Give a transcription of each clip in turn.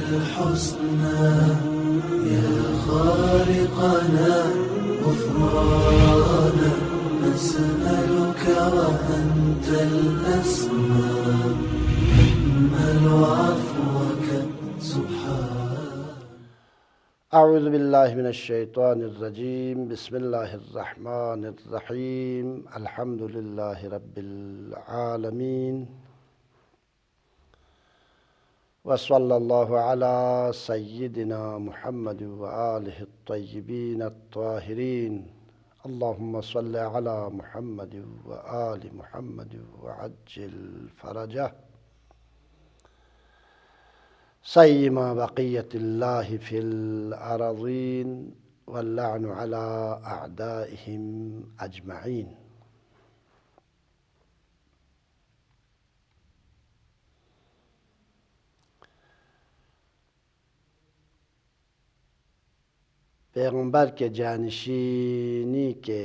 الحسنى يا خالقنا غفرانا نسألك وأنت الأسمى نأمل عفوك سبحان. اعوذ باللہ من الشیطان الرجیم. بسم اللہ الرحمن الرحیم. الحمد للہ رب العالمین وصلی اللہ علی سیدنا محمد وآلہ الطیبین الطاہرین. اللہم صل علی محمد وآل محمد وعجل فرجہ سیما بقیت اللہ فی الارضین واللعن علی اعدائہم اجمعین. پیغمبر کے جانشینی کے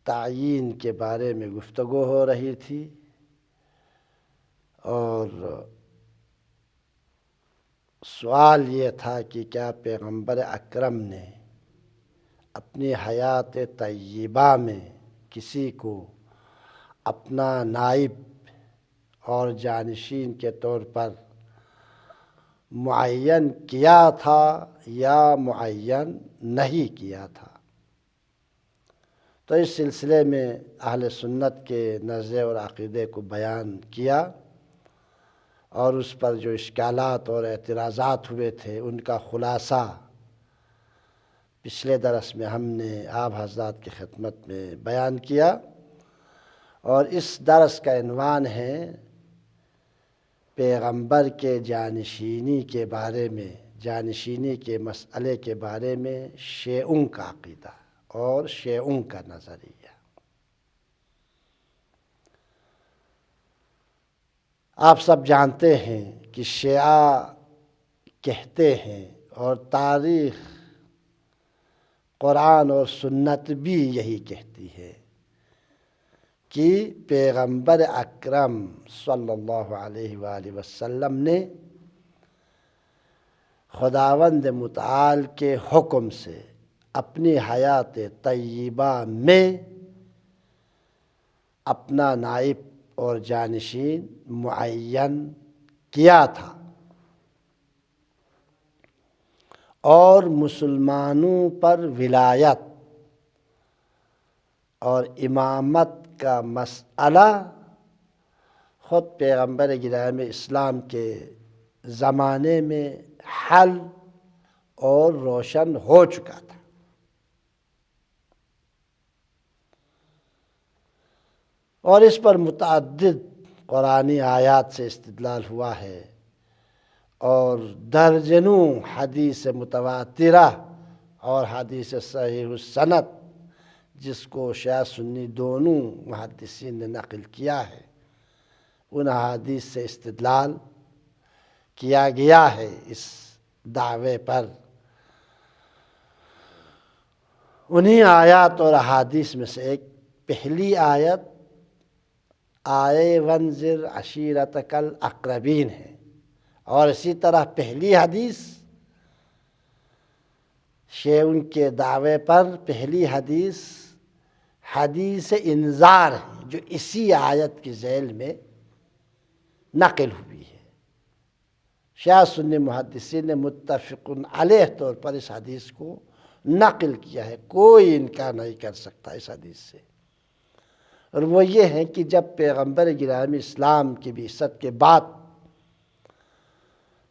تعیین کے بارے میں گفتگو ہو رہی تھی اور سوال یہ تھا کہ کیا پیغمبر اکرم نے اپنی حیات طیبہ میں کسی کو اپنا نائب اور جانشین کے طور پر معین کیا تھا یا معین نہیں کیا تھا. تو اس سلسلے میں اہل سنت کے نظریے اور عقیدے کو بیان کیا اور اس پر جو اشکالات اور اعتراضات ہوئے تھے ان کا خلاصہ پچھلے درس میں ہم نے آپ حضرات کی خدمت میں بیان کیا. اور اس درس کا عنوان ہے پیغمبر کے جانشینی کے بارے میں، جانشینی کے مسئلے کے بارے میں شیعوں کا عقیدہ اور شیعوں کا نظریہ. آپ سب جانتے ہیں کہ شیعہ کہتے ہیں اور تاریخ قرآن اور سنت بھی یہی کہتی ہے کہ پیغمبر اکرم صلی اللہ علیہ وآلہ وسلم نے خداوند متعال کے حکم سے اپنی حیات طیبہ میں اپنا نائب اور جانشین معین کیا تھا اور مسلمانوں پر ولایت اور امامت کا مسئلہ خود پیغمبر گرامی اسلام کے زمانے میں حل اور روشن ہو چکا تھا. اور اس پر متعدد قرآنی آیات سے استدلال ہوا ہے اور درجنوں حدیث متواترہ اور حدیث صحیح السند جس کو شیعہ سنی دونوں محدثین نے نقل کیا ہے ان حدیث سے استدلال کیا گیا ہے اس دعوے پر. انہی آیات اور احادیث میں سے ایک پہلی آیت آئے وانذر عشیرتک الاقربین ہے اور اسی طرح پہلی حدیث شیعوں کے دعوے پر پہلی حدیث حدیث انذار ہے جو اسی آیت کی ذیل میں نقل ہوئی ہے. شیعہ سنی محدثین نے متفق علیہ طور پر اس حدیث کو نقل کیا ہے، کوئی انکار نہیں کر سکتا اس حدیث سے. اور وہ یہ ہے کہ جب پیغمبر گرامی اسلام کی بعثت کے بعد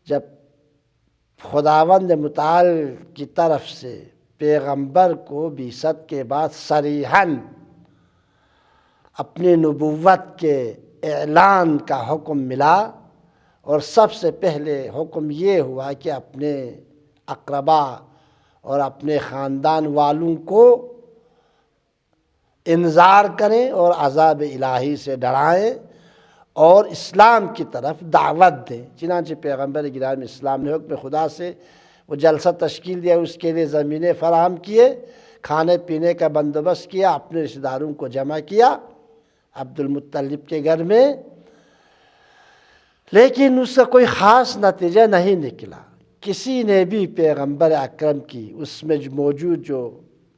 جب خداوند متعال کی طرف سے پیغمبر کو بعثت کے بعد صریحاً اپنی نبوت کے اعلان کا حکم ملا اور سب سے پہلے حکم یہ ہوا کہ اپنے اقربا اور اپنے خاندان والوں کو انذار کریں اور عذاب الہی سے ڈرائیں اور اسلام کی طرف دعوت دیں. چنانچہ پیغمبر گرامی اسلام نے حکم خدا سے وہ جلسہ تشکیل دیا، اس کے لیے زمینیں فراہم کیے، کھانے پینے کا بندوبست کیا، اپنے رشتہ داروں کو جمع کیا عبد المطلب کے گھر میں. لیکن اس کا کوئی خاص نتیجہ نہیں نکلا۔ کسی نے بھی پیغمبر اکرم کی اس میں موجود جو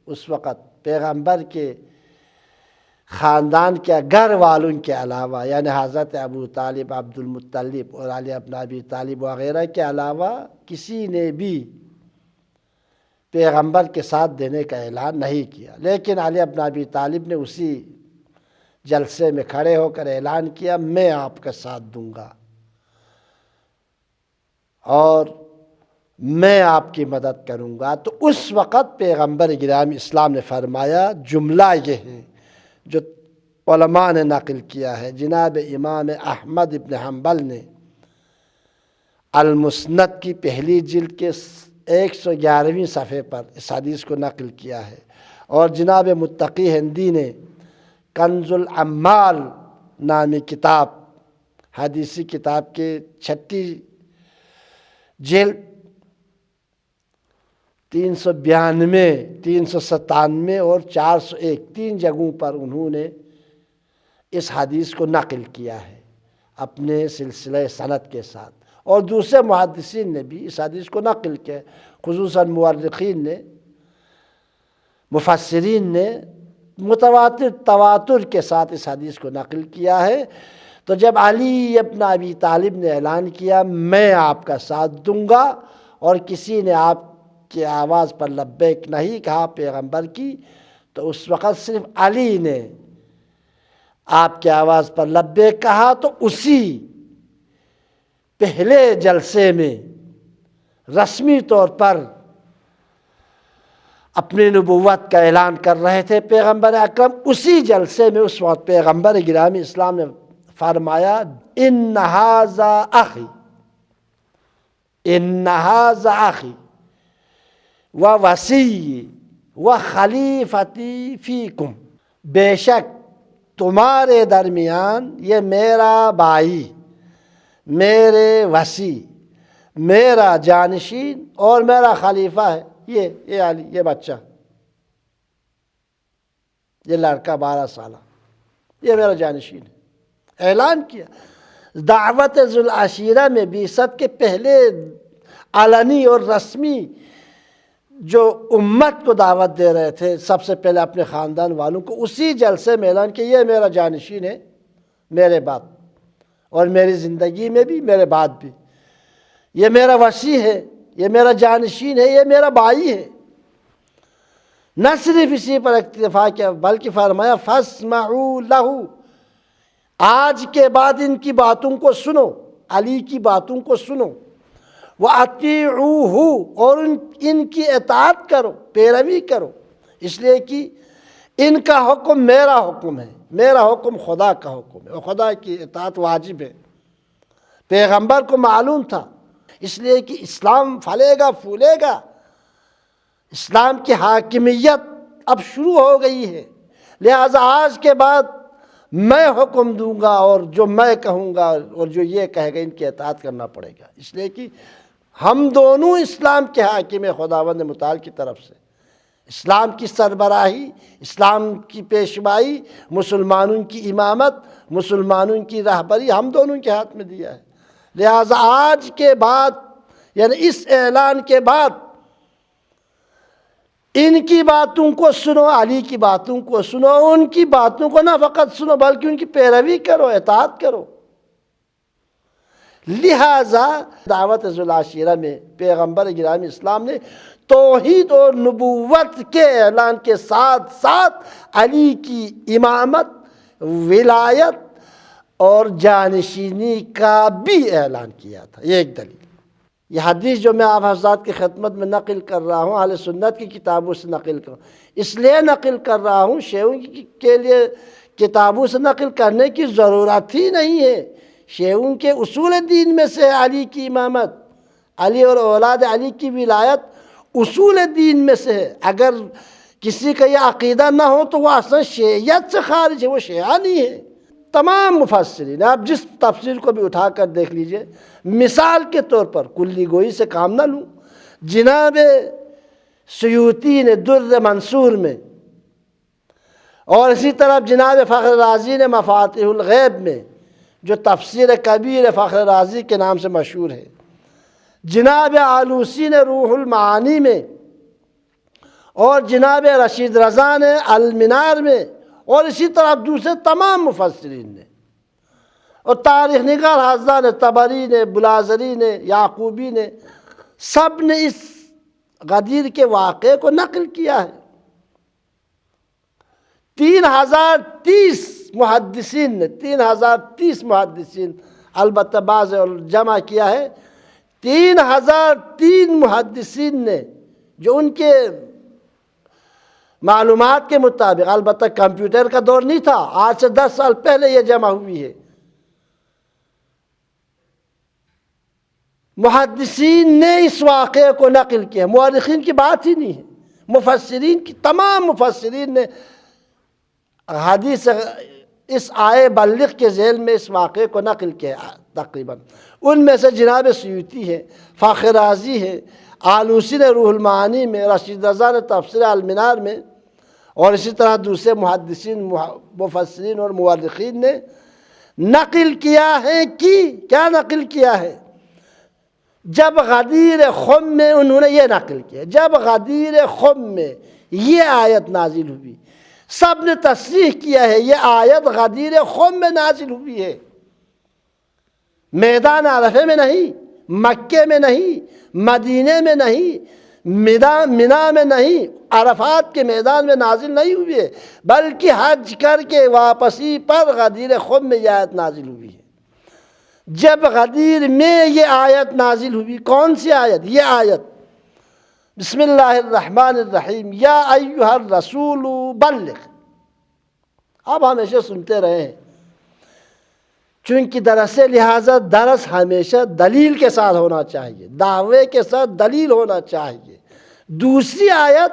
اس وقت پیغمبر کے خاندان کے گھر والوں کے علاوہ، یعنی حضرت ابو طالب، عبد المطلب اور علی ابن ابی طالب وغیرہ کے علاوہ کسی نے بھی پیغمبر کے ساتھ دینے کا اعلان نہیں کیا۔ لیکن علی ابن ابی طالب نے اسی جلسے میں کھڑے ہو کر اعلان کیا، میں آپ کا ساتھ دوں گا اور میں آپ کی مدد کروں گا۔ تو اس وقت پیغمبر گرامی اسلام نے فرمایا، جملہ یہ ہے جو علماء نے نقل کیا ہے، جناب امام احمد ابن حنبل نے المسند کی پہلی جلد کے 111ویں صفحے پر اس حدیث کو نقل کیا ہے، اور جناب متقی ہندی نے کنز العمال نامی کتاب، حدیثی کتاب کے 6 جلد 392، 397 اور 401 3 جگہوں پر انہوں نے اس حدیث کو نقل کیا ہے اپنے سلسلہ سند کے ساتھ، اور دوسرے محدثین نے بھی اس حدیث کو نقل کیا، خصوصاً مورخین نے، مفسرین نے تواتر کے ساتھ اس حدیث کو نقل کیا ہے۔ تو جب علی ابن ابی طالب نے اعلان کیا میں آپ کا ساتھ دوں گا، اور کسی نے آپ کی آواز پر لبیک نہیں کہا پیغمبر کی، تو اس وقت صرف علی نے آپ کی آواز پر لبیک کہا، تو اسی پہلے جلسے میں رسمی طور پر اپنی نبوت کا اعلان کر رہے تھے پیغمبر اکرم۔ اسی جلسے میں اس وقت پیغمبر گرامی اسلام نے فرمایا، ان ھذا اخی، ان ھذا اخی ووصی وخلیفتی فیکم، بے شک تمہارے درمیان یہ میرا بھائی، میرے وصی، میرا جانشین اور میرا خلیفہ ہے، یہ علی، یہ بچہ، یہ لڑکا 12 سالہ، یہ میرا جانشین ہے۔ اعلان کیا۔ دعوت ذو العشیرہ میں بعثت کے پہلے علنی اور رسمی جو امت کو دعوت دے رہے تھے، سب سے پہلے اپنے خاندان والوں کو، اسی جلسے میں اعلان کہ یہ میرا جانشین ہے میرے بعد، اور میری زندگی میں بھی میرے بعد بھی، یہ میرا وصی ہے، یہ میرا جانشین ہے، یہ میرا بھائی ہے۔ نہ صرف اسی پر اکتفا کیا بلکہ فرمایا فاسمعوا لہ، آج کے بعد ان کی باتوں کو سنو، علی کی باتوں کو سنو، وَأَطِيعُوهُ، اور ان کی اطاعت کرو، پیروی کرو، اس لیے کہ ان کا حکم میرا حکم ہے، میرا حکم خدا کا حکم ہے، اور خدا کی اطاعت واجب ہے۔ پیغمبر کو معلوم تھا، اس لیے کہ اسلام پھلے گا پھولے گا، اسلام کی حاکمیت اب شروع ہو گئی ہے، لہذا آج کے بعد میں حکم دوں گا، اور جو میں کہوں گا اور جو یہ کہے گا ان کی اطاعت کرنا پڑے گا، اس لیے کہ ہم دونوں اسلام کے حاکم خداوند متعال کی طرف سے، اسلام کی سربراہی، اسلام کی پیشوائی، مسلمانوں کی امامت، مسلمانوں کی رہبری ہم دونوں کے ہاتھ میں دیا ہے۔ لہذا آج کے بعد، یعنی اس اعلان کے بعد، ان کی باتوں کو سنو، علی کی باتوں کو سنو، ان کی باتوں کو نہ فقط سنو بلکہ ان کی پیروی کرو، اطاعت کرو۔ لہذا دعوت ذو العشیرہ میں پیغمبر گرامی اسلام نے توحید اور نبوت کے اعلان کے ساتھ ساتھ علی کی امامت، ولایت اور جانشینی کا بھی اعلان کیا تھا۔ یہ ایک دلیل۔ یہ حدیث جو میں آپ حضرات کی خدمت میں نقل کر رہا ہوں، اہل سنت کی کتابوں سے نقل کر رہا ہوں، اس لیے نقل کر رہا ہوں، شیعوں کے لیے کتابوں سے نقل کرنے کی ضرورت ہی نہیں ہے۔ شیعوں کے اصول دین میں سے علی کی امامت، علی اور اولاد علی کی ولایت اصول دین میں سے ہے۔ اگر کسی کا یہ عقیدہ نہ ہو تو وہ اصلا شیعیت سے خارج ہے، وہ شیعہ نہیں ہے۔ تمام مفسرین، آپ جس تفسیر کو بھی اٹھا کر دیکھ لیجئے، مثال کے طور پر کلی گوئی سے کام نہ لوں، جناب سیوطی نے در منصور میں، اور اسی طرح جناب فخر رازی نے مفاتیح الغیب میں جو تفسیر کبیر فخر رازی کے نام سے مشہور ہے، جناب آلوسی نے روح المعانی میں، اور جناب رشید رضا نے المنار میں، اور اسی طرح دوسرے تمام مفسرین نے، اور تاریخ نگار حضرات نے، طبری نے، بلازری نے، یعقوبی نے، سب نے اس غدیر کے واقعے کو نقل کیا ہے۔ 3030 محدثین نے، 3030 محدثین، البتہ بعض اور جمع کیا ہے، 3003 محدثین نے، جو ان کے معلومات کے مطابق، البتہ کمپیوٹر کا دور نہیں تھا، آج سے 10 سال پہلے یہ جمع ہوئی ہے، محدثین نے اس واقعے کو نقل کیا۔ مورخین کی بات ہی نہیں ہے، مفسرین کی، تمام مفسرین نے حدیث اس آئے بلغ کے ذیل میں اس واقعے کو نقل کیا تقریباً۔ ان میں سے جناب سیوطی ہے، فخر رازی ہے، آلوسی نے روح المعانی میں، رشید رضا نے تفسیر المنار میں، اور اسی طرح دوسرے محدثین، مفسرین اور مورخین نے نقل کیا ہے کہ کیا نقل کیا ہے؟ جب غدیر خم میں انہوں نے یہ نقل کیا، جب غدیر خم میں یہ آیت نازل ہوئی، سب نے تصریح کیا ہے یہ آیت غدیر خم میں نازل ہوئی ہے، میدان عرفے میں نہیں، مکے میں نہیں، مدینے میں نہیں، منا میں نہیں، عرفات کے میدان میں نازل نہیں ہوئی ہے، بلکہ حج کر کے واپسی پر غدیر خم میں یہ آیت نازل ہوئی ہے۔ جب غدیر میں یہ آیت نازل ہوئی، کون سی آیت؟ یہ آیت بسم اللہ الرحمن الرحیم، یا ایھا الرسول بلغ۔ آپ ہمیشہ سنتے رہے ہیں، چونکہ درس لہٰذا درس ہمیشہ دلیل کے ساتھ ہونا چاہیے، دعوے کے ساتھ دلیل ہونا چاہیے۔ دوسری آیت،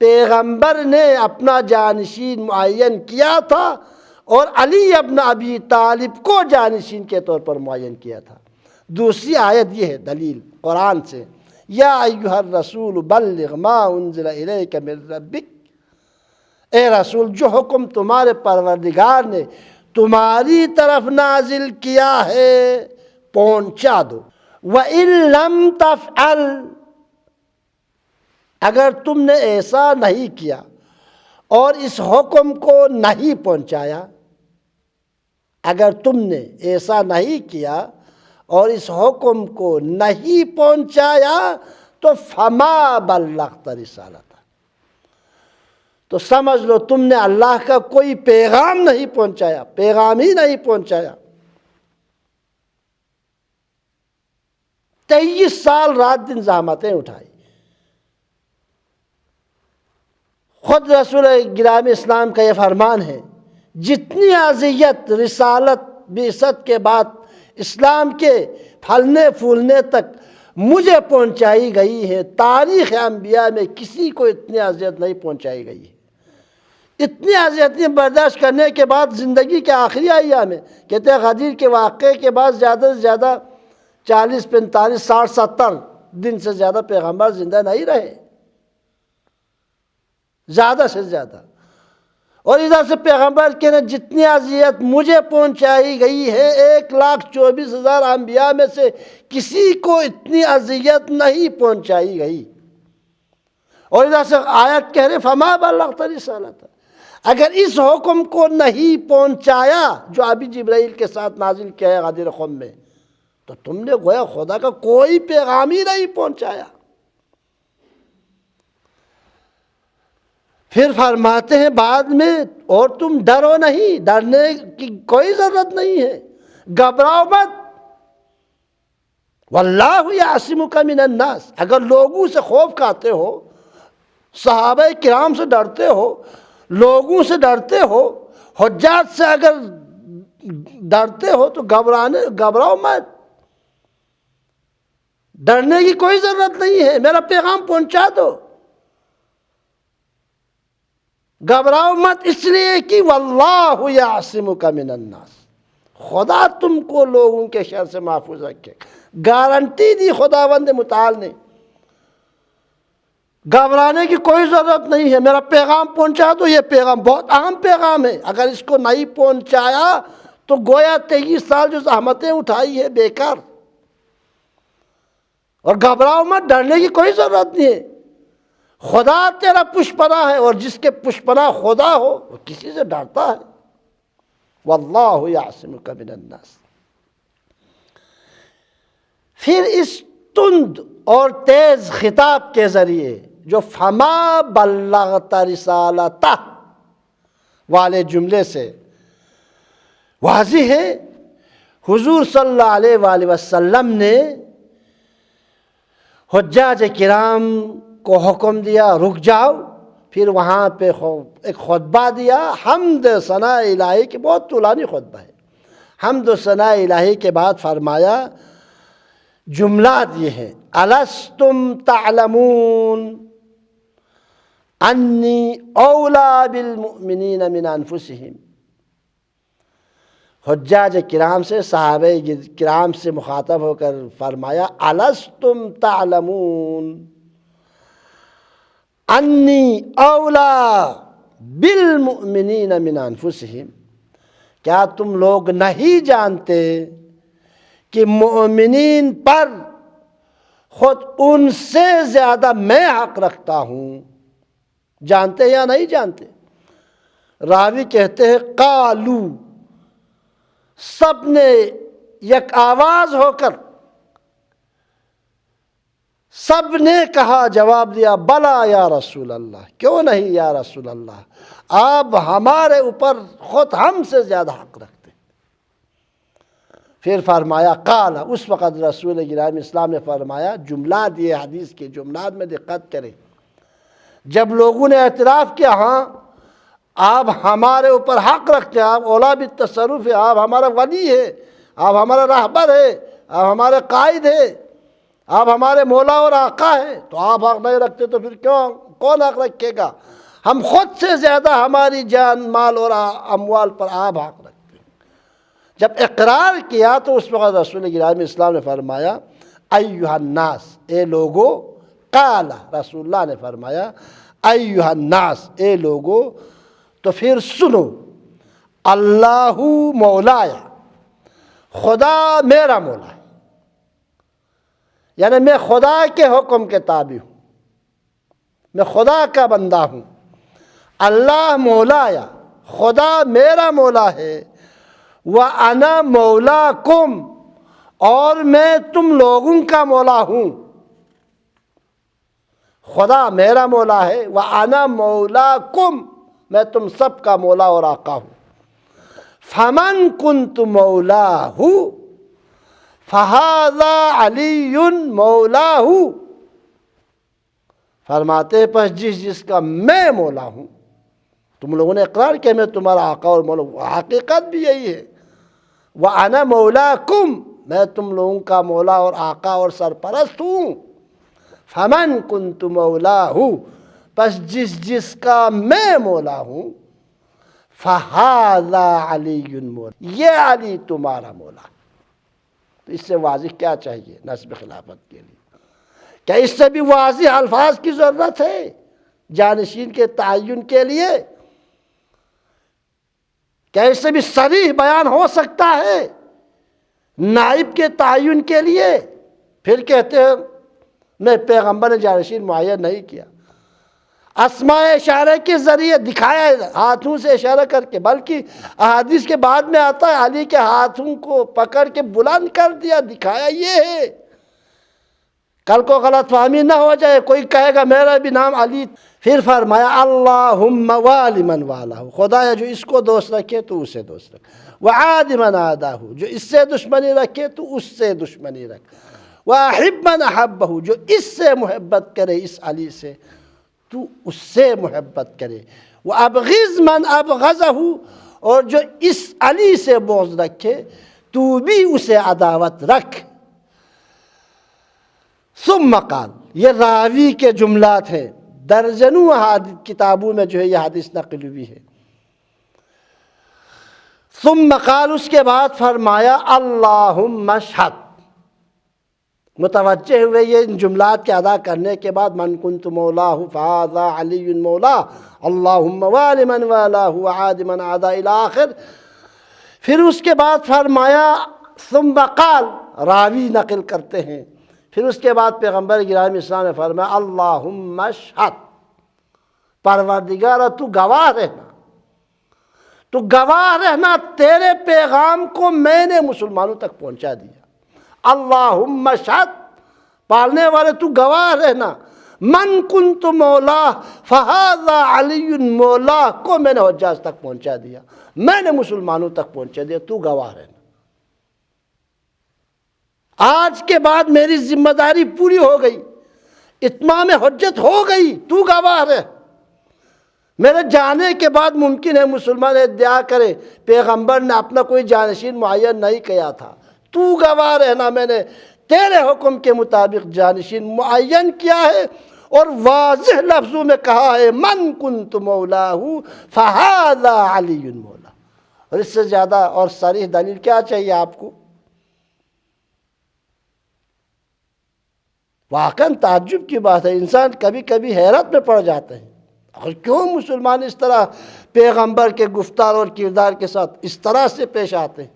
پیغمبر نے اپنا جانشین معین کیا تھا اور علی ابن ابی طالب کو جانشین کے طور پر معین کیا تھا۔ دوسری آیت یہ ہے دلیل قرآن سے، یا ایھا الرسول بلغ ما انزل الیک من ربک، اے رسول جو حکم تمہارے پروردگار نے تمہاری طرف نازل کیا ہے پہنچا دو۔ وَإِن لَمْ تَفْعَلْ، اگر تم نے ایسا نہیں کیا اور اس حکم کو نہیں پہنچایا، اگر تم نے ایسا نہیں کیا اور اس حکم کو نہیں پہنچایا تو فما بلغت رسالتہ، تو سمجھ لو تم نے اللہ کا کوئی پیغام نہیں پہنچایا، پیغام ہی نہیں پہنچایا۔ 23 سال رات دن زحمتیں اٹھائی، خود رسول گرامی اسلام کا یہ فرمان ہے، جتنی اذیت رسالت بعثت کے بعد اسلام کے پھلنے پھولنے تک مجھے پہنچائی گئی ہے، تاریخ انبیاء میں کسی کو اتنی اذیت نہیں پہنچائی گئی ہے۔ اتنی اذیتیں برداشت کرنے کے بعد زندگی کے آخری ایام میں، کہتے ہیں غدیر کے واقعے کے بعد زیادہ سے زیادہ 40 45 60 70 دن سے زیادہ پیغمبر زندہ نہیں رہے، زیادہ سے زیادہ۔ اور ادھر سے پیغمبر کے جتنی اذیت مجھے پہنچائی گئی ہے، 1,24,000 انبیاء میں سے کسی کو اتنی اذیت نہیں پہنچائی گئی۔ اور ادھر سے آیت کہہ رہے فما بلغت رسالتہ، اگر اس حکم کو نہیں پہنچایا جو ابھی جبرائیل کے ساتھ نازل کیا ہے غدیر خم میں، تو تم نے گویا خدا کا کوئی پیغام ہی نہیں پہنچایا۔ پھر فرماتے ہیں بعد میں، اور تم ڈرو نہیں، ڈرنے کی کوئی ضرورت نہیں ہے، گھبراؤ مت، واللہ یعصمک من الناس، اگر لوگوں سے خوف کھاتے ہو، صحابہ کرام سے ڈرتے ہو، لوگوں سے ڈرتے ہو، حجات سے اگر ڈرتے ہو تو گھبراؤ مت، ڈرنے کی کوئی ضرورت نہیں ہے، میرا پیغام پہنچا دو، گھبراؤ مت، اس لیے کہ واللہ یعصمک من الناس، خدا تم کو لوگوں کے شر سے محفوظ رکھے، گارنٹی دی خداوند متعال نے، گھبرانے کی کوئی ضرورت نہیں ہے، میرا پیغام پہنچا دو۔ یہ پیغام بہت اہم پیغام ہے، اگر اس کو نہیں پہنچایا تو گویا 23 سال جو زحمتیں اٹھائی ہے بیکار. اور گھبراؤ مت، ڈرنے کی کوئی ضرورت نہیں ہے. خدا تیرا پشپنا ہے، اور جس کے پشپنا خدا ہو وہ کسی سے ڈرتا ہے. واللہ یعصمک من الناس. پھر اس تند اور تیز خطاب کے ذریعے جو فما بلغت رسالتہ والے جملے سے واضح ہے حضور صلی اللہ علیہ وآلہ وسلم نے حجاج کرام کو حکم دیا رک جاؤ. پھر وہاں پہ ایک خطبہ دیا حمد ثنا الہی کی، بہت طولانی خطبہ ہے. حمد و ثنا الہی کے بعد فرمایا جملات یہ ہیں: الستم تعلمون انی اولا بالمؤمنین من انفسہم. حجاج کرام سے، صحابہ کرام سے مخاطب ہو کر فرمایا الستم تعلمون انی اولا بالمؤمنین من انفسہم. کیا تم لوگ نہیں جانتے کہ مومنین پر خود ان سے زیادہ میں حق رکھتا ہوں؟ جانتے یا نہیں جانتے؟ راوی کہتے ہیں قالو، سب نے یک آواز ہو کر سب نے کہا، جواب دیا بلا یا رسول اللہ، کیوں نہیں یا رسول اللہ، آپ ہمارے اوپر خود ہم سے زیادہ حق رکھتے. پھر فرمایا قال، اس وقت رسول گرامی اسلام نے فرمایا، جملات یہ حدیث کے جملات میں دقت کریں. جب لوگوں نے اعتراف کیا ہاں آپ ہمارے اوپر حق رکھتے ہیں، آپ اولا بالتصرف ہے، آپ ہمارا ولی ہے، آپ ہمارا رہبر ہے، آپ ہمارے قائد ہے، آپ ہمارے مولا اور آقا ہیں، تو آپ حق نہیں رکھتے تو پھر کون حق رکھے گا؟ ہم خود سے زیادہ ہماری جان مال اور اموال پر آپ حق رکھتے ہیں. جب اقرار کیا تو اس وقت رسول گرامی اسلام نے فرمایا ایھا الناس، اے لوگو. قال، رسول اللہ نے فرمایا ایھا الناس، اے لوگو. تو پھر سنو، اللہ مولایا، خدا میرا مولا ہے، یعنی میں خدا کے حکم کے تابع ہوں، میں خدا کا بندہ ہوں. اللہ مولایا، خدا میرا مولا ہے. وَأَنَا مَوْلَاكُمْ، اور میں تم لوگوں کا مولا ہوں. خدا میرا مولا ہے. وَأَنَا مَوْلَاكُمْ، میں تم سب کا مولا اور آقا ہوں. فَمَنْ كُنْتُ مَوْلَاهُ فَهَذَا عَلِيٌّ مَوْلَاهُ. فرماتے پس جس کا میں مولا ہوں، تم لوگوں نے اقرار کیا میں تمہارا آقا اور مولا ہوں، حقیقت بھی یہی ہے. وَأَنَا مَوْلَاكُمْ، میں تم لوگوں کا مولا اور آقا اور سرپرست ہوں. فَمَنْ كُنْتُ مَوْلَاهُ، پس جس کا میں مولا ہوں، فَهَذَا عَلِيٌّ مَوْلَا، یہ علی تمہارا مولا. تو اس سے واضح کیا چاہیے نسب خلافت کے لیے؟ کیا اس سے بھی واضح الفاظ کی ضرورت ہے جانشین کے تعین کے لیے؟ کیا اس سے بھی صریح بیان ہو سکتا ہے نائب کے تعین کے لیے؟ پھر کہتے ہیں میں پیغمبر نے جانشین معین نہیں کیا. اسماء اشارے کے ذریعے دکھایا ہاتھوں سے اشارہ کر کے، بلکہ احادیث کے بعد میں آتا ہے علی کے ہاتھوں کو پکڑ کے بلند کر دیا، دکھایا یہ ہے. کل کو غلط فہمی نہ ہو جائے، کوئی کہے گا میرا بھی نام علی. پھر فرمایا اللہم والی من والہ، خدایا جو اس کو دوست رکھے تو اسے دوست رکھ. وعاد من عاداہ، جو اس سے دشمنی رکھے تو اس سے دشمنی رکھ. واحب من احبہ، جو اس سے محبت کرے اس علی سے تو اس سے محبت کرے. وابغض من ابغضہ، اور جو اس علی سے بغض رکھے تو بھی اسے عداوت رکھ. ثم قال، یہ راوی کے جملات ہیں، درجنوں کتابوں میں جو ہے یہ حدیث نقل ہوئی ہے. ثم قال، اس کے بعد فرمایا اللہم اشہد. متوجہ ہوئے یہ ان جملات کے ادا کرنے کے بعد من کنت مولاہ فہذا علی مولا، اللہم والی من والاہ وعاد من عادا الی آخر. پھر اس کے بعد فرمایا ثم قال، راوی نقل کرتے ہیں، پھر اس کے بعد پیغمبر گرامی اسلام نے فرمایا اللہم اشہد، پروردگارہ تو گواہ رہنا، تو گواہ رہنا تیرے پیغام کو میں نے مسلمانوں تک پہنچا دیا۔ اللہم اشہد، پالنے والے تو گواہ رہنا، من کنت مولا فہذا علی مولا کو میں نے حجاز تک پہنچا دیا، میں نے مسلمانوں تک پہنچا دیا، تو گواہ رہنا۔ آج کے بعد میری ذمہ داری پوری ہو گئی، اتمام حجت ہو گئی، تو گواہ رہ۔ میرے جانے کے بعد ممکن ہے مسلمان ادعا کرے پیغمبر نے اپنا کوئی جانشین معین نہیں کیا تھا، تو گواہ رہنا میں نے تیرے حکم کے مطابق جانشین معین کیا ہے، اور واضح لفظوں میں کہا ہے من کنت مولاہ فہذا علی مولا۔ اور اس سے زیادہ اور صریح دلیل کیا چاہیے آپ کو؟ واقعاً تعجب کی بات ہے، انسان کبھی کبھی حیرت میں پڑ جاتا ہے، اور کیوں مسلمان اس طرح پیغمبر کے گفتار اور کردار کے ساتھ اس طرح سے پیش آتے ہیں۔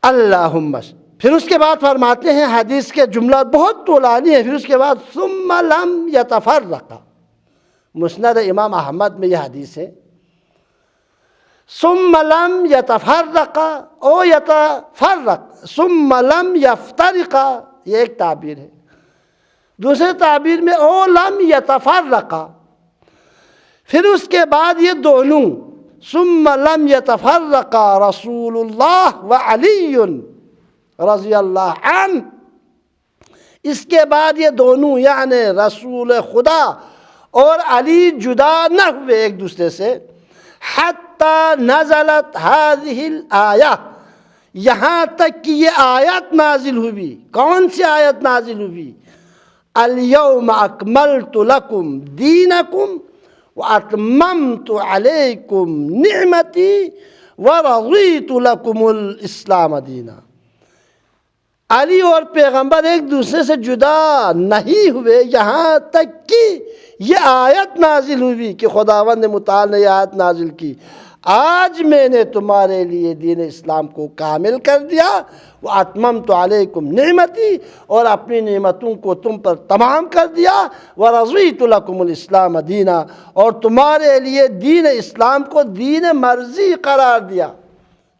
اللہم، پھر اس کے بعد فرماتے ہیں، حدیث کے جملہ بہت طولانی ہے، پھر اس کے بعد ثم لم یتفرقا، مسند امام احمد میں یہ حدیث ہے، ثم لم یتفرقا او یتفرق ثم لم یفترقا، یہ ایک تعبیر ہے۔ دوسرے تعبیر میں او لم یتفرقا، پھر اس کے بعد یہ دونوں ثم لم یتفرقا رسول اللہ و علی رضی اللہ عنہ، اس کے بعد یہ دونوں یعنی رسول خدا اور علی جدا نہ ہوئے ایک دوسرے سے، حتی نزلت هذه الآیہ، یہاں تک کہ یہ آیت نازل ہوئی۔ کون سی آیت نازل ہوئی؟ الیوم اکملت لکم دینکم واتممت علیکم نعمتی ورضیت لکم الاسلام دینا۔ علی اور پیغمبر ایک دوسرے سے جدا نہیں ہوئے یہاں تک کہ یہ آیت نازل ہوئی کہ خداوند متعال نے یہ آیت نازل کی، آج میں نے تمہارے لیے دین اسلام کو کامل کر دیا، وَأَتْمَمْتُ عَلَيْكُمْ نِعْمَتِي، اور اپنی نعمتوں کو تم پر تمام کر دیا، وَرَضِيتُ لَكُمُ الْإِسْلَامَ دِينًا، اور تمہارے لیے دین اسلام کو دین مرضی قرار دیا۔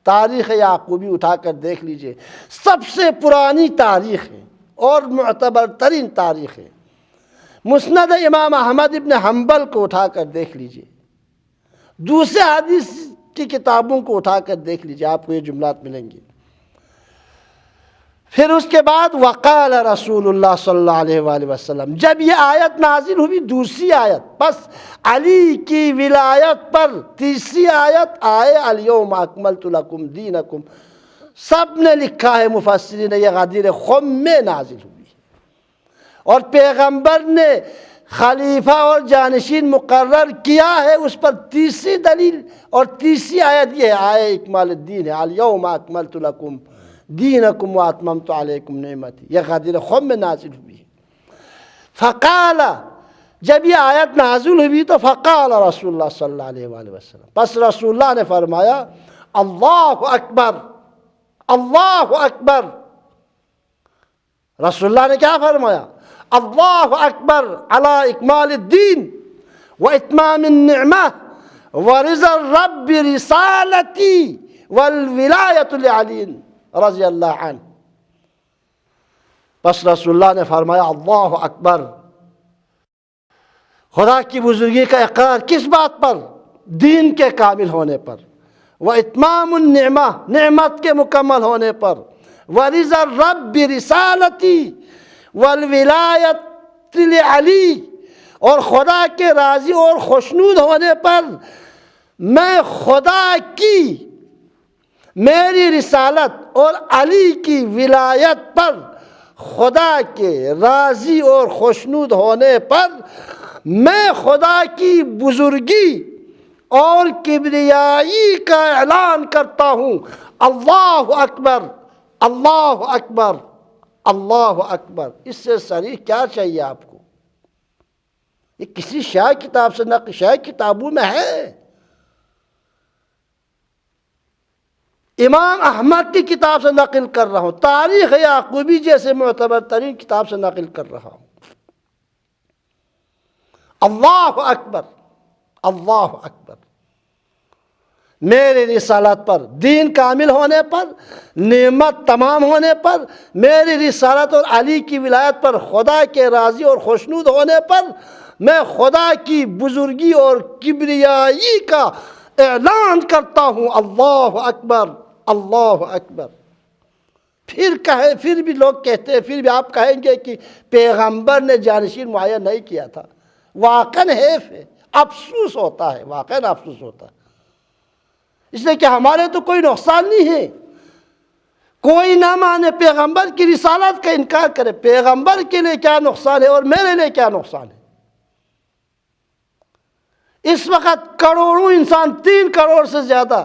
تاریخ یعقوبی اٹھا کر دیکھ لیجئے، سب سے پرانی تاریخ ہے اور معتبر ترین تاریخ ہے۔ مسند امام احمد ابن حنبل کو اٹھا کر دیکھ لیجئے، دوسرے حدیث کی کتابوں کو اٹھا کر دیکھ لیجئے، آپ کو یہ جملات ملیں گے۔ پھر اس کے بعد وقال رسول اللہ صلی اللہ علیہ وآلہ وسلم، جب یہ آیت نازل ہوئی دوسری آیت، پس علی کی ولایت پر تیسری آیت آئے الیوم اکملت لکم دینکم، سب نے لکھا ہے مفسرین یہ غدیر خم میں نازل ہوئی، اور پیغمبر نے خلیفہ اور جانشین مقرر کیا ہے، اس پر تیسری دلیل اور تیسری آیت یہ ہے آئے اکمال الدین ہے، الیوم اکملت لکم دینکم واتممت علیکم نعمتی، یہ غدیر خم میں نازل ہوئی۔ فقال، جب یہ آیت نازل ہوئی تو فقال رسول اللہ صلی اللہ علیہ وآلہ وسلم، پس رسول اللہ نے فرمایا اللہ اکبر، اللہ اکبر۔ رسول اللہ نے کیا فرمایا؟ اللہ اکبر علی اکمال الدین و اتمام النعمہ ورضا الرب رسالتی والولایت لعلی رضی اللہ عنہ۔ بس رسول اللہ نے فرمایا اللہ اکبر، خدا کی بزرگی کا اقرار کس بات پر؟ دین کے کامل ہونے پر، و اتمام النعمہ، نعمت کے مکمل ہونے پر، ورضا الرب رسالتی والولایت لعلی، اور خدا کے راضی اور خوشنود ہونے پر میں خدا کی، میری رسالت اور علی کی ولایت پر، خدا کے راضی اور خوشنود ہونے پر میں خدا کی بزرگی اور کبریائی کا اعلان کرتا ہوں، اللہ اکبر، اللہ اکبر، اللہ اکبر۔ اس سے صریح کیا چاہیے آپ کو؟ یہ کسی شائع کتاب سے نقل، شائع کتابوں میں ہے، امام احمد کی کتاب سے نقل کر رہا ہوں، تاریخ یعقوبی جیسے معتبر ترین کتاب سے نقل کر رہا ہوں۔ اللہ اکبر، اللہ اکبر۔ میری رسالت پر، دین کامل ہونے پر، نعمت تمام ہونے پر، میری رسالت اور علی کی ولایت پر خدا کے راضی اور خوشنود ہونے پر میں خدا کی بزرگی اور کبریائی کا اعلان کرتا ہوں۔ اللہ اکبر، اللہ اکبر۔ پھر بھی لوگ کہتے ہیں، پھر بھی آپ کہیں گے کہ پیغمبر نے جانشین معین نہیں کیا تھا۔ واقعاً حیف ہے، افسوس ہوتا ہے، واقعاً افسوس ہوتا ہے، اس لیے کہ ہمارے تو کوئی نقصان نہیں ہے۔ کوئی نہ مانے پیغمبر کی رسالت کا انکار کرے، پیغمبر کے لیے کیا نقصان ہے اور میرے لیے کیا نقصان ہے؟ اس وقت کروڑوں انسان، 3 کروڑ سے زیادہ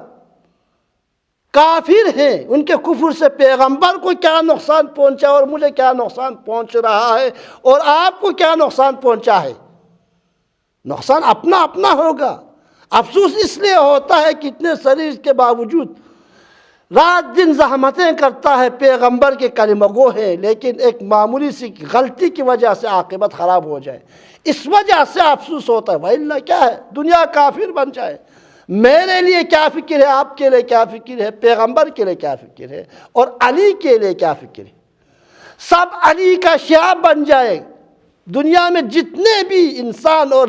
کافر ہیں، ان کے کفر سے پیغمبر کو کیا نقصان پہنچا اور مجھے کیا نقصان پہنچ رہا ہے اور آپ کو کیا نقصان پہنچا ہے؟ نقصان اپنا اپنا ہوگا۔ افسوس اس لیے ہوتا ہے کہ اتنے شریر کے باوجود رات دن زحمتیں کرتا ہے، پیغمبر کے کلمہ گو ہے، لیکن ایک معمولی سی غلطی کی وجہ سے عاقبت خراب ہو جائے، اس وجہ سے افسوس ہوتا ہے۔ وَإِلَّا کیا ہے، دنیا کافر بن جائے۔ میرے لیے کیا فکر ہے، آپ کے لیے کیا فکر ہے، پیغمبر کے لیے کیا فکر ہے اور علی کے لیے کیا فکر ہے؟ سب علی کا شیعہ بن جائے۔ دنیا میں جتنے بھی انسان اور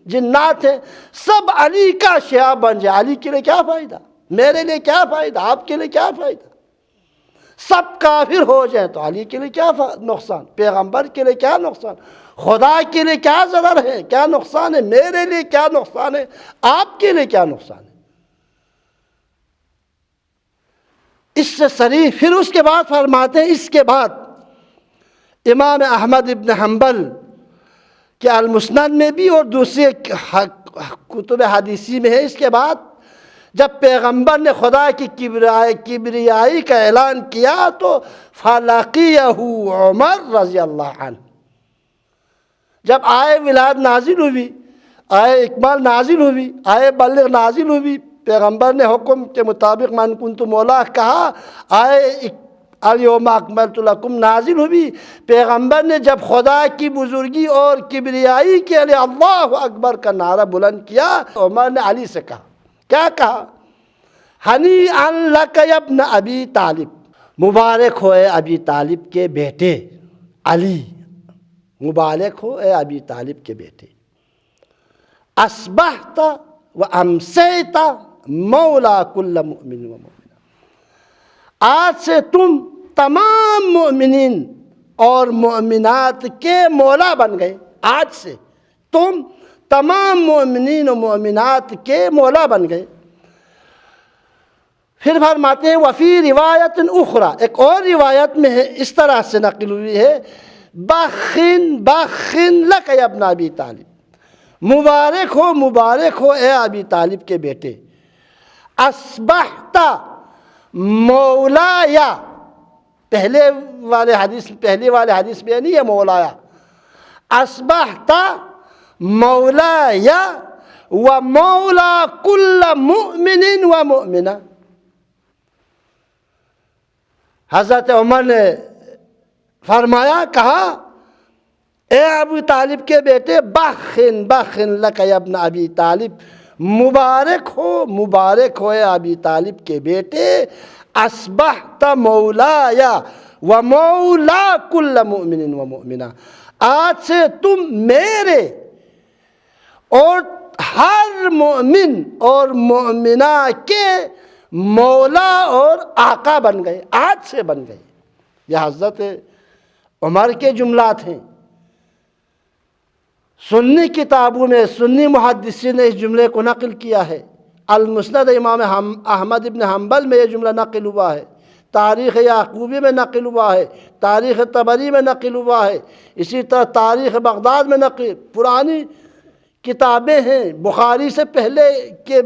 جنات ہیں، سب علی کا شیعہ بن جائے، علی کے لیے کیا فائدہ، میرے لیے کیا فائدہ، آپ کے لیے کیا فائدہ؟ سب کافر ہو جائیں تو علی کے لیے کیا نقصان، پیغمبر کے لیے کیا نقصان، خدا کے لیے کیا ضرر ہے، کیا نقصان ہے، میرے لیے کیا نقصان ہے، آپ کے لیے کیا نقصان ہے؟ اس سے صریح پھر اس کے بعد فرماتے ہیں، اس کے بعد امام احمد ابن حنبل کے المسند میں بھی اور دوسرے کتب حدیثی میں ہے، اس کے بعد جب پیغمبر نے خدا کی کبریائی کا اعلان کیا تو فَلَقِيَهُ عمر رضی اللہ عنہ۔ جب آئے ولایت نازل ہوئی، آئے اکمال نازل ہوئی، آئے بلغ نازل ہوئی، پیغمبر نے حکم کے مطابق من کنت مولا کہا، آئے الیوم اکملت لکم نازل ہوئی، پیغمبر نے جب خدا کی بزرگی اور کبریائی کے لیے اللہ اکبر کا نعرہ بلند کیا، عمر نے علی سے کہا، کیا کہا؟ ہنیئا لک یا ابن ابی طالب، مبارک ہو اے ابی طالب کے بیٹے علی، مبارک ہو اے ابی طالب کے بیٹے، اصبحت و امسیت مولا کل مؤمن و مؤمنہ، آج سے تم تمام مؤمنین اور مؤمنات کے مولا بن گئے، آج سے تم تمام مؤمنین و مؤمنات کے مولا بن گئے۔ پھر فرماتے ہیں وفی روایت اخری، ایک اور روایت میں ہے، اس طرح سے نقل ہوئی ہے، بخن بخن لک یا ابن ابی طالب، مبارک ہو اے ابی طالب کے بیٹے، اصبحت مولایا، پہلے والے حدیث میں نہیں ہے مولایا، اصبحت مولایا و مولا کل مؤمن و مؤمنہ۔ حضرت عمر نے فرمایا، کہا اے ابو طالب کے بیٹے، بخن لک یا ابن ابی طالب، مبارک ہو اے ابی طالب کے بیٹے، اصبحت مولایا و مولا کل مؤمن و مؤمنہ، آج سے تم میرے اور ہر مؤمن اور مؤمنہ کے مولا اور آقا بن گئے، آج سے بن گئے۔ یہ حضرت عمر کے جملات ہیں۔ سنی کتابوں میں سنی محدثین نے اس جملے کو نقل کیا ہے۔ المسند امام احمد ابن حنبل میں یہ جملہ نقل ہوا ہے، تاریخ یعقوبی میں نقل ہوا ہے، تاریخ طبری میں نقل ہوا ہے، اسی طرح تاریخ بغداد میں نقل، پرانی کتابیں ہیں، بخاری سے پہلے کے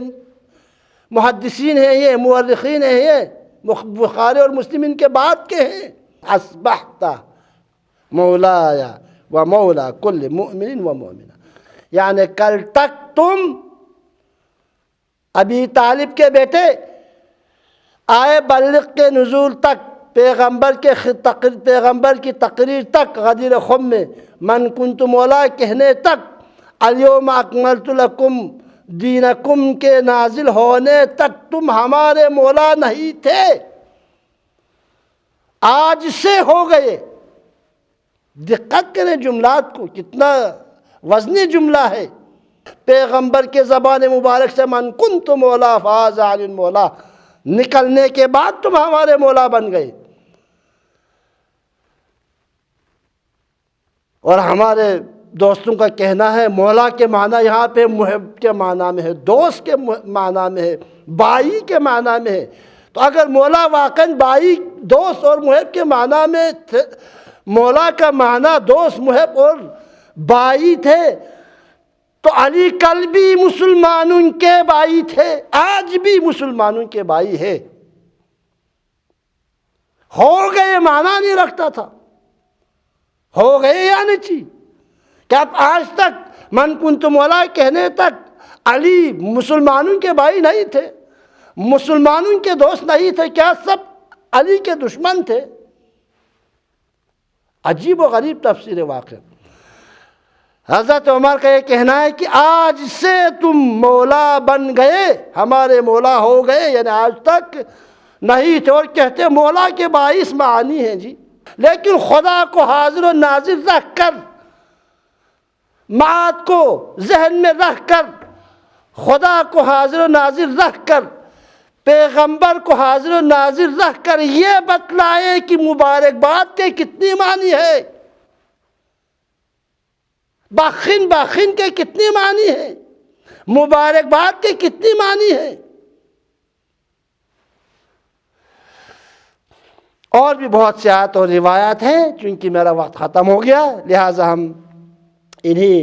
محدثین ہیں یہ، مورخین ہیں یہ، بخاری اور مسلم ان کے بعد کے ہیں۔ اصبحت مولایا و مولا کل مؤمن و مؤمنہ، یعنی کل تک تم ابی طالب کے بیٹے آئے بلغ کے نزول تک، پیغمبر کی تقریر تک، غدیر خم میں من کنت مولا کہنے تک، الیوم اکملت لکم دینکم کے نازل ہونے تک تم ہمارے مولا نہیں تھے، آج سے ہو گئے۔ دقت کریں جملات کو، کتنا وزنی جملہ ہے۔ پیغمبر کے زبان مبارک سے من کنت مولا فاز علی مولا نکلنے کے بعد تم ہمارے مولا بن گئے۔ اور ہمارے دوستوں کا کہنا ہے مولا کے معنی یہاں پہ محب کے معنی میں ہے، دوست کے معنی میں ہے، بائی کے معنی میں ہے۔ تو اگر مولا واقعاً بائی، دوست اور محب کے معنی میں تھے، مولا کا معنی دوست، محب اور بائی تھے، تو علی کل بھی مسلمانوں کے بائی تھے، آج بھی مسلمانوں کے بائی ہے۔ ہو گئے معنی نہیں رکھتا تھا، ہو گئے یا نہیں؟ کیا آج تک من کنت مولا کہنے تک علی مسلمانوں کے بھائی نہیں تھے، مسلمانوں کے دوست نہیں تھے؟ کیا سب علی کے دشمن تھے؟ عجیب و غریب تفسیر واقع۔ حضرت عمر کا یہ کہنا ہے کہ آج سے تم مولا بن گئے، ہمارے مولا ہو گئے، یعنی آج تک نہیں تھے۔ اور کہتے مولا کے 22 معانی ہیں جی، لیکن خدا کو حاضر و ناظر رکھ کر، معاد کو ذہن میں رکھ کر، خدا کو حاضر و ناظر رکھ کر، پیغمبر کو حاضر و ناظر رکھ کر یہ بتلائے کہ مبارکباد کے کتنی معنی ہے، باخن کے کتنی معنی ہے، مبارکباد کے کتنی معنی ہے۔ اور بھی بہت سی آیات اور روایات ہیں، چونکہ میرا وقت ختم ہو گیا لہٰذا ہم انہی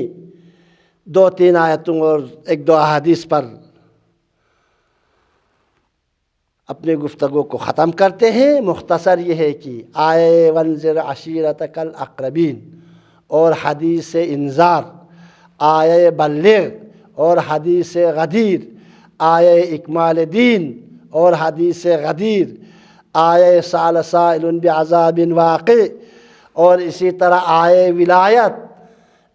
2-3 آیتوں اور 1-2 احادیث پر اپنے گفتگو کو ختم کرتے ہیں۔ مختصر یہ ہے کہ آئے وانذر عشیرتک الاقربین اور حدیث انذار، آئے بلغ اور حدیث غدیر، آئے اکمال دین اور حدیث غدیر، آئے سأل سائل بعذاب واقع، اور اسی طرح آئے ولایت،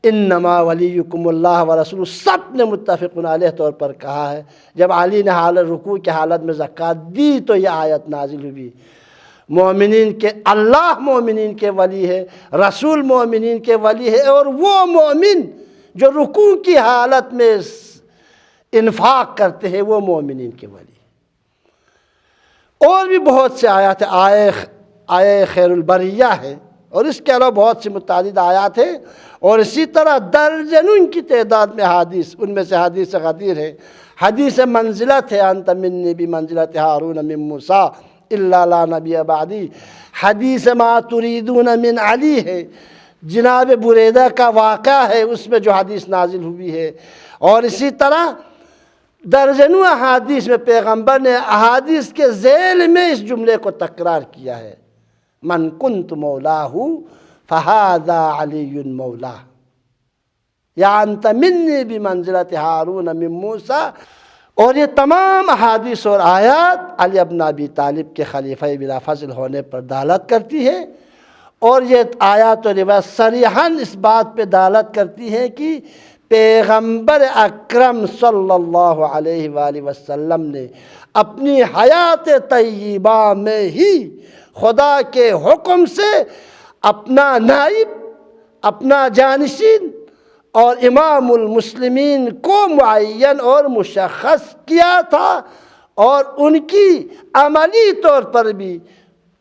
انما ولیکم اللہ ورسولہ، سب نے متفق علیہ طور پر کہا ہے۔ جب علی نے حالت رکوع کی حالت میں زکوٰۃ دی تو یہ آیت نازل ہوئی، مومنین کے اللہ مومنین کے ولی ہے، رسول مومنین کے ولی ہے، اور وہ مومن جو رکوع کی حالت میں انفاق کرتے ہیں وہ مومنین کے ولی۔ اور بھی بہت سے آیات ہیں، آئے خیر البریہ ہے، اور اس کے علاوہ بہت سی متعدد آیات ہیں، اور اسی طرح درجنوں کی تعداد میں حدیث، ان میں سے حدیث غدیر ہے، حدیث منزلت ہے، انت منی بمنزلت ہارون من موسیٰ الا لا نبی بعدی، حدیث ما تریدون من علی ہے، جناب بریدہ کا واقعہ ہے، اس میں جو حدیث نازل ہوئی ہے۔ اور اسی طرح درجنوں احادیث میں پیغمبر نے احادیث کے ذیل میں اس جملے کو تکرار کیا ہے، من کنت مولاہ فہذا علی مولا، یا انت منی بمنزلت ہارون من موسیٰ۔ اور یہ تمام احادیث اور آیات علی ابن ابی طالب کے خلیفہ بلا فضل ہونے پر دلالت کرتی ہے، اور یہ آیات اور روایات صریحاً اس بات پہ دلالت کرتی ہیں کہ پیغمبر اکرم صلی اللہ علیہ وآلہ وسلم نے اپنی حیات طیبہ میں ہی خدا کے حکم سے اپنا نائب، اپنا جانشین اور امام المسلمین کو معین اور مشخص کیا تھا، اور ان کی عملی طور پر بھی،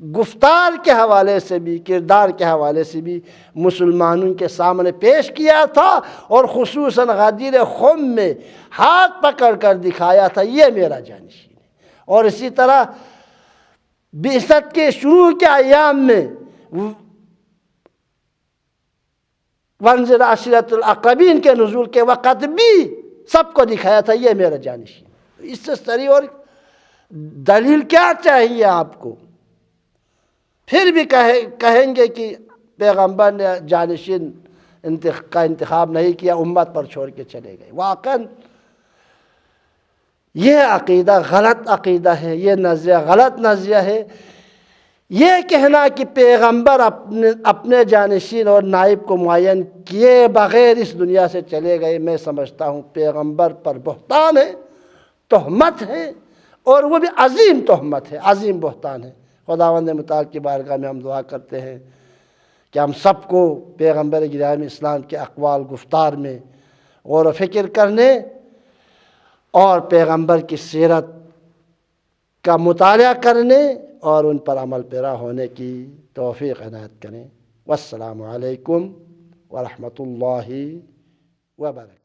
گفتار کے حوالے سے بھی، کردار کے حوالے سے بھی مسلمانوں کے سامنے پیش کیا تھا، اور خصوصاً غدیر خم میں ہاتھ پکڑ کر دکھایا تھا یہ میرا جانشین ہے۔ اور اسی طرح بعثت کے شروع کے ایام میں وانذر عشیرت الاقربین کے نزول کے وقت بھی سب کو دکھایا تھا یہ میرا جانشین ہے۔ اس سے صریح اور دلیل کیا چاہیے آپ کو؟ پھر بھی کہیں گے کہ پیغمبر نے جانشین کا انتخاب نہیں کیا، امت پر چھوڑ کے چلے گئے۔ واقعاً یہ عقیدہ غلط عقیدہ ہے، یہ نظریہ غلط نظریہ ہے۔ یہ کہنا کہ پیغمبر اپنے جانشین اور نائب کو معین کیے بغیر اس دنیا سے چلے گئے، میں سمجھتا ہوں پیغمبر پر بہتان ہے، تہمت ہے، اور وہ بھی عظیم تہمت ہے، عظیم بہتان ہے۔ خداوند متعال کی بارگاہ میں ہم دعا کرتے ہیں کہ ہم سب کو پیغمبر گرامی اسلام کے اقوال گفتار میں غور و فکر کرنے اور پیغمبر کی سیرت کا مطالعہ کرنے اور ان پر عمل پیرا ہونے کی توفیق عنایت کریں۔ والسلام علیکم ورحمۃ اللہ وبرکاتہ۔